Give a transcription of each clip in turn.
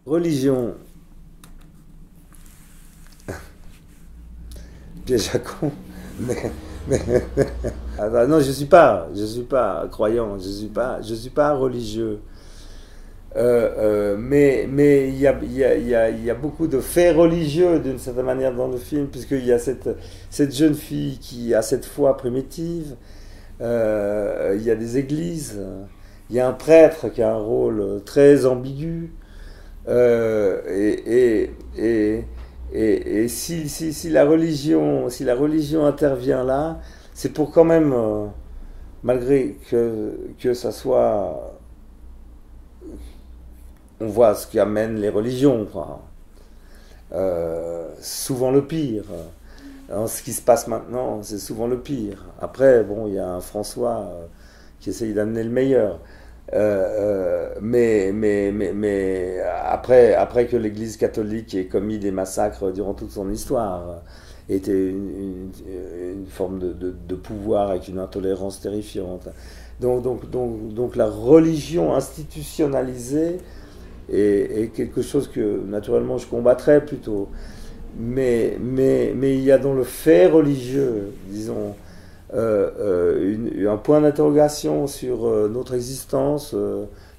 Religion, piège à con. Mais, mais- Ah, non, je suis pas croyant, je suis pas religieux. Mais il y a beaucoup de faits religieux d'une certaine manière dans le film, puisqu'il y a cette jeune fille qui a cette foi primitive. Il y a des églises, il y a un prêtre qui a un rôle très ambigu. Euh, et, et, et, et si la religion intervient là, c'est pour quand même, malgré que ça soit, on voit ce qui amène les religions, quoi. Souvent le pire. Alors, ce qui se passe maintenant, c'est souvent le pire. Après, bon, il y a un François qui essaye d'amener le meilleur. Mais après que l'Église catholique ait commis des massacres durant toute son histoire, était une forme de pouvoir avec une intolérance terrifiante. Donc la religion institutionnalisée est quelque chose que naturellement je combattrais plutôt. Mais il y a dans le fait religieux, disons, un point d'interrogation sur notre existence,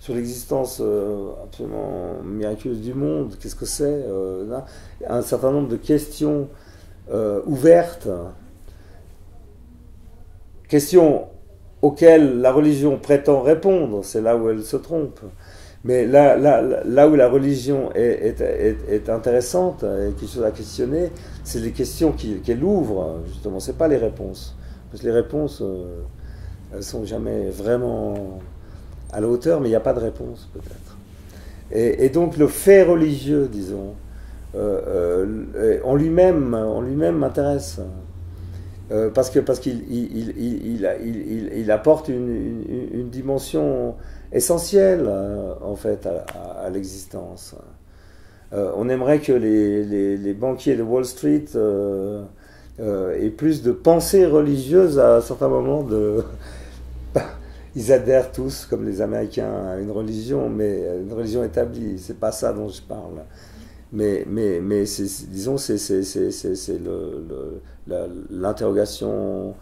sur l'existence absolument miraculeuse du monde. Qu'est-ce que c'est un certain nombre de questions ouvertes, questions auxquelles la religion prétend répondre, c'est là où elle se trompe. Mais là où la religion est intéressante, et quelque chose à questionner, c'est les questions qu'elle ouvre, justement, c'est pas les réponses. Parce que les réponses, elles sont jamais vraiment à la hauteur, mais il n'y a pas de réponse, peut-être. Et donc le fait religieux, disons, en lui-même m'intéresse. Parce qu'il apporte une dimension essentielle en fait à l'existence. On aimerait que les banquiers de Wall Street aient plus de pensée religieuse à un certain moment. Ils adhèrent tous, comme les Américains, à une religion, mais une religion établie. C'est pas ça dont je parle. Mais disons, c'est l'interrogation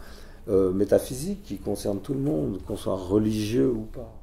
métaphysique qui concerne tout le monde, qu'on soit religieux ou pas.